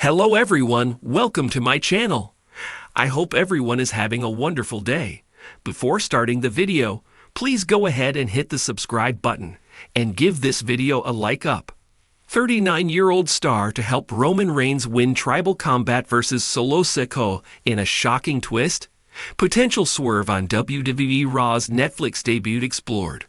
Hello everyone, welcome to my channel. I hope everyone is having a wonderful day. Before starting the video, please go ahead and hit the subscribe button and give this video a like up. 39-year-old star to help Roman Reigns win Tribal Combat versus Solo Sikoa in a shocking twist? Potential swerve on WWE Raw's Netflix debut explored.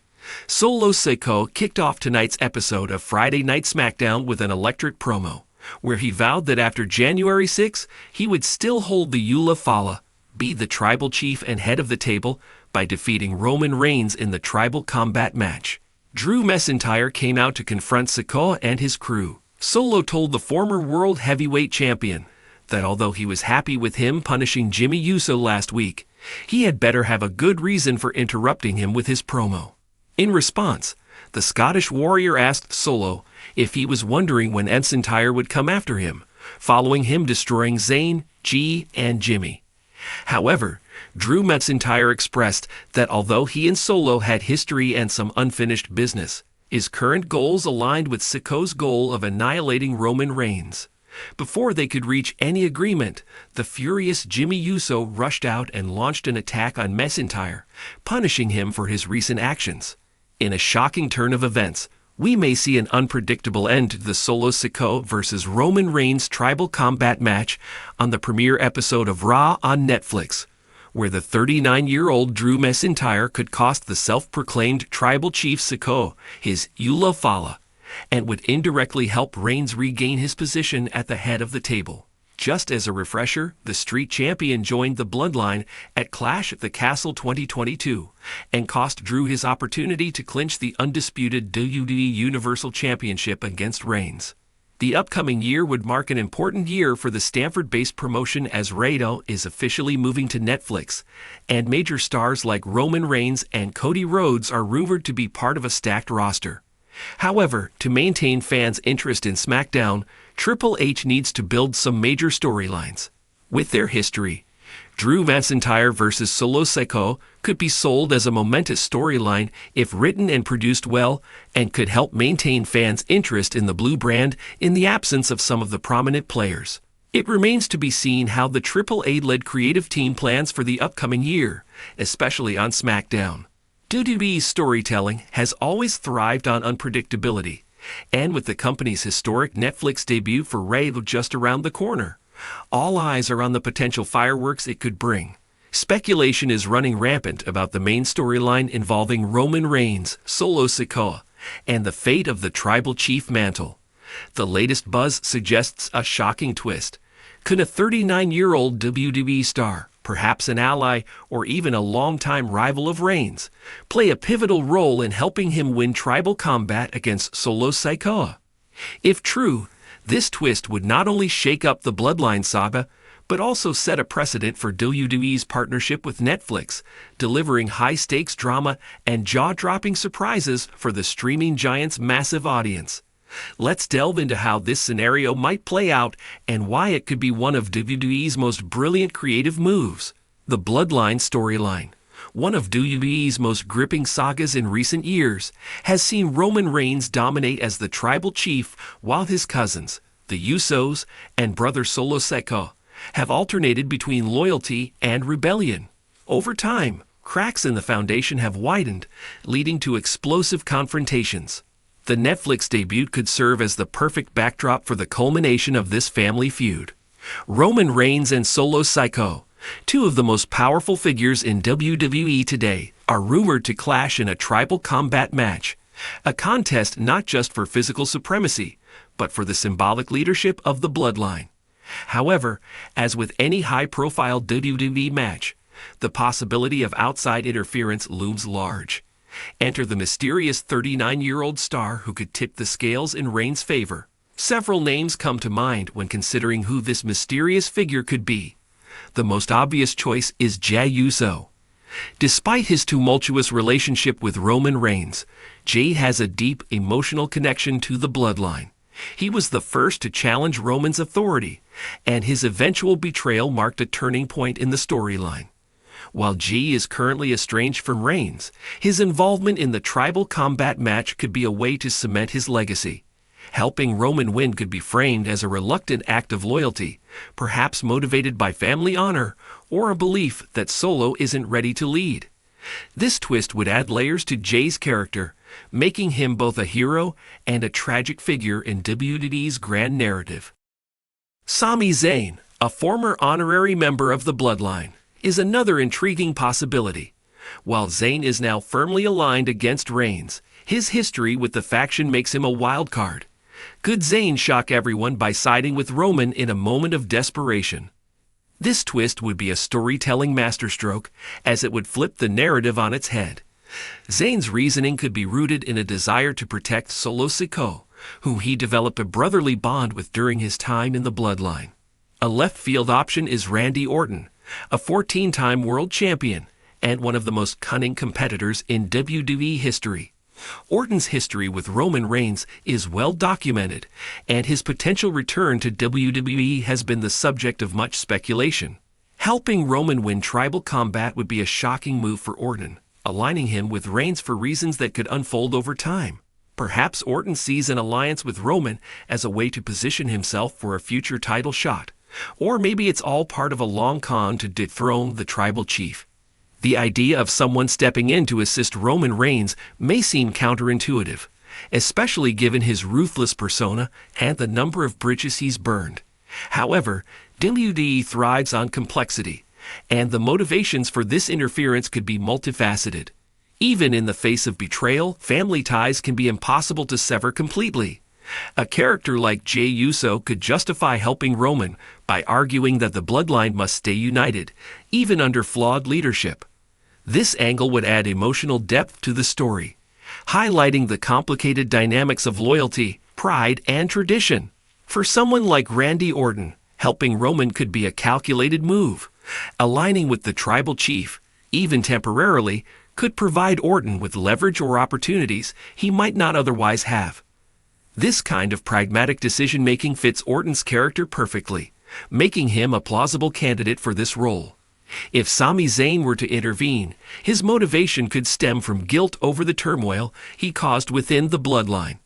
Solo Sikoa kicked off tonight's episode of Friday Night SmackDown with an electric promo, where he vowed that after January 6, he would still hold the Eula Fala, be the tribal chief and head of the table, by defeating Roman Reigns in the Tribal Combat match. Drew McIntyre came out to confront Sikoa and his crew. Solo told the former World Heavyweight Champion that although he was happy with him punishing Jimmy Uso last week, he had better have a good reason for interrupting him with his promo. In response, the Scottish Warrior asked Solo if he was wondering when McIntyre would come after him, following him destroying Zayn, G, and Jimmy. However, Drew McIntyre expressed that although he and Solo had history and some unfinished business, his current goals aligned with Sikoa's goal of annihilating Roman Reigns. Before they could reach any agreement, the furious Jimmy Uso rushed out and launched an attack on McIntyre, punishing him for his recent actions. In a shocking turn of events, we may see an unpredictable end to the Solo Sikoa versus Roman Reigns Tribal Combat match on the premiere episode of Raw on Netflix, where the 39-year-old Drew McIntyre could cost the self-proclaimed tribal chief Sikoa his Eula Fala, and would indirectly help Reigns regain his position at the head of the table. Just as a refresher, the Street Champion joined the Bloodline at Clash at the Castle 2022 and cost Drew his opportunity to clinch the undisputed WWE Universal Championship against Reigns. The upcoming year would mark an important year for the Stamford-based promotion as Rhodes is officially moving to Netflix, and major stars like Roman Reigns and Cody Rhodes are rumored to be part of a stacked roster. However, to maintain fans' interest in SmackDown, Triple H needs to build some major storylines. With their history, Drew McIntyre versus Solo Sikoa could be sold as a momentous storyline if written and produced well, and could help maintain fans' interest in the blue brand in the absence of some of the prominent players. It remains to be seen how the Triple A-led creative team plans for the upcoming year, especially on SmackDown. WWE's storytelling has always thrived on unpredictability, and with the company's historic Netflix debut for Wrestle just around the corner, all eyes are on the potential fireworks it could bring. Speculation is running rampant about the main storyline involving Roman Reigns, Solo Sikoa, and the fate of the tribal chief mantle. The latest buzz suggests a shocking twist. Could a 39-year-old WWE star, perhaps an ally or even a longtime rival of Reigns, play a pivotal role in helping him win Tribal Combat against Solo Sikoa? If true, this twist would not only shake up the Bloodline saga, but also set a precedent for WWE's partnership with Netflix, delivering high-stakes drama and jaw-dropping surprises for the streaming giant's massive audience. Let's delve into how this scenario might play out and why it could be one of WWE's most brilliant creative moves. The Bloodline storyline, one of WWE's most gripping sagas in recent years, has seen Roman Reigns dominate as the tribal chief while his cousins, the Usos, and brother Solo Sikoa, have alternated between loyalty and rebellion. Over time, cracks in the foundation have widened, leading to explosive confrontations. The Netflix debut could serve as the perfect backdrop for the culmination of this family feud. Roman Reigns and Solo Sikoa, two of the most powerful figures in WWE today, are rumored to clash in a Tribal Combat match, a contest not just for physical supremacy, but for the symbolic leadership of the Bloodline. However, as with any high-profile WWE match, the possibility of outside interference looms large. Enter the mysterious 39-year-old star who could tip the scales in Reigns' favor. Several names come to mind when considering who this mysterious figure could be. The most obvious choice is Jey Uso. Despite his tumultuous relationship with Roman Reigns, Jey has a deep emotional connection to the Bloodline. He was the first to challenge Roman's authority, and his eventual betrayal marked a turning point in the storyline. While Jey is currently estranged from Reigns, his involvement in the Tribal Combat match could be a way to cement his legacy. Helping Roman win could be framed as a reluctant act of loyalty, perhaps motivated by family honor or a belief that Solo isn't ready to lead. This twist would add layers to Jay's character, making him both a hero and a tragic figure in WWE's grand narrative. Sami Zayn, a former honorary member of the Bloodline, is another intriguing possibility. While Zayn is now firmly aligned against Reigns, his history with the faction makes him a wild card. Could Zayn shock everyone by siding with Roman in a moment of desperation? This twist would be a storytelling masterstroke, as it would flip the narrative on its head. Zayn's reasoning could be rooted in a desire to protect Solo Sikoa, whom he developed a brotherly bond with during his time in the Bloodline. A left-field option is Randy Orton, a 14-time world champion and one of the most cunning competitors in WWE history. Orton's history with Roman Reigns is well documented, and his potential return to WWE has been the subject of much speculation. Helping Roman win Tribal Combat would be a shocking move for Orton, aligning him with Reigns for reasons that could unfold over time. Perhaps Orton sees an alliance with Roman as a way to position himself for a future title shot, or maybe it's all part of a long con to dethrone the tribal chief. The idea of someone stepping in to assist Roman Reigns may seem counterintuitive, especially given his ruthless persona and the number of bridges he's burned. However, WWE thrives on complexity, and the motivations for this interference could be multifaceted. Even in the face of betrayal, family ties can be impossible to sever completely. A character like Jey Uso could justify helping Roman by arguing that the bloodline must stay united, even under flawed leadership. This angle would add emotional depth to the story, highlighting the complicated dynamics of loyalty, pride, and tradition. For someone like Randy Orton, helping Roman could be a calculated move. Aligning with the tribal chief, even temporarily, could provide Orton with leverage or opportunities he might not otherwise have. This kind of pragmatic decision-making fits Orton's character perfectly, making him a plausible candidate for this role. If Sami Zayn were to intervene, his motivation could stem from guilt over the turmoil he caused within the bloodline.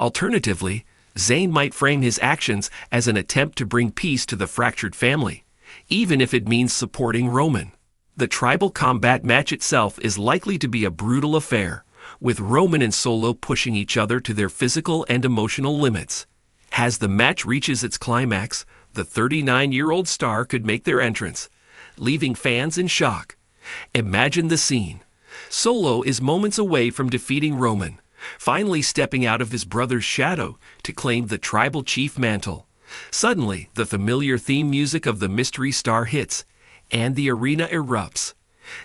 Alternatively, Zayn might frame his actions as an attempt to bring peace to the fractured family, even if it means supporting Roman. The Tribal Combat match itself is likely to be a brutal affair, with Roman and Solo pushing each other to their physical and emotional limits. As the match reaches its climax, the 39-year-old star could make their entrance, leaving fans in shock. Imagine the scene. Solo is moments away from defeating Roman, finally stepping out of his brother's shadow to claim the tribal chief mantle. Suddenly, the familiar theme music of the Mystery Star hits, and the arena erupts.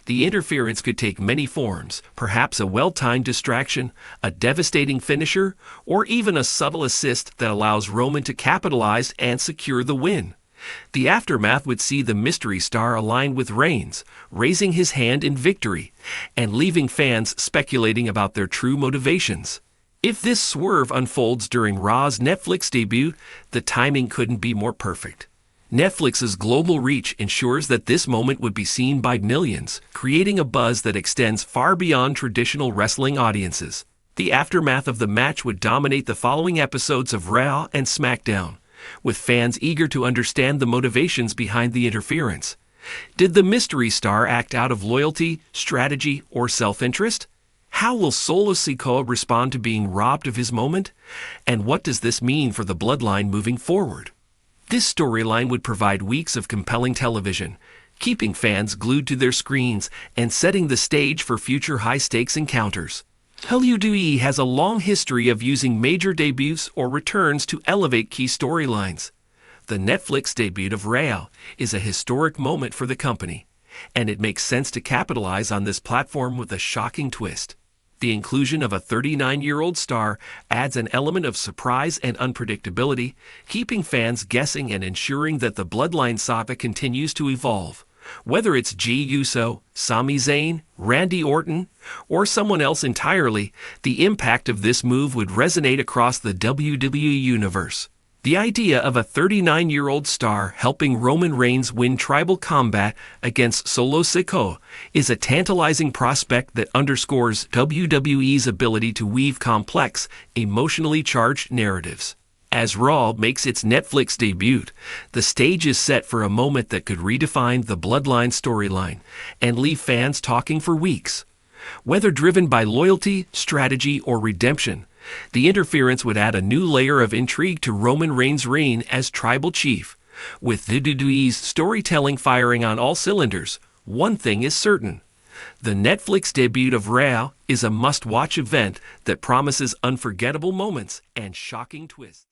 The interference could take many forms, perhaps a well-timed distraction, a devastating finisher, or even a subtle assist that allows Roman to capitalize and secure the win. The aftermath would see the Mystery Star align with Reigns, raising his hand in victory, and leaving fans speculating about their true motivations. If this swerve unfolds during Raw's Netflix debut, the timing couldn't be more perfect. Netflix's global reach ensures that this moment would be seen by millions, creating a buzz that extends far beyond traditional wrestling audiences. The aftermath of the match would dominate the following episodes of Raw and SmackDown, with fans eager to understand the motivations behind the interference. Did the Mystery Star act out of loyalty, strategy, or self-interest? How will Solo Sikoa respond to being robbed of his moment? And what does this mean for the bloodline moving forward? This storyline would provide weeks of compelling television, keeping fans glued to their screens and setting the stage for future high-stakes encounters. WWE has a long history of using major debuts or returns to elevate key storylines. The Netflix debut of Raw is a historic moment for the company, and it makes sense to capitalize on this platform with a shocking twist. The inclusion of a 39-year-old star adds an element of surprise and unpredictability, keeping fans guessing and ensuring that the Bloodline saga continues to evolve. Whether it's Jey Uso, Sami Zayn, Randy Orton, or someone else entirely, the impact of this move would resonate across the WWE universe. The idea of a 39-year-old star helping Roman Reigns win Tribal Combat against Solo Sikoa is a tantalizing prospect that underscores WWE's ability to weave complex, emotionally charged narratives. As Raw makes its Netflix debut, the stage is set for a moment that could redefine the bloodline storyline and leave fans talking for weeks. Whether driven by loyalty, strategy, or redemption, the interference would add a new layer of intrigue to Roman Reigns' reign as tribal chief. With WWE's storytelling firing on all cylinders, one thing is certain. The Netflix debut of Raw is a must-watch event that promises unforgettable moments and shocking twists.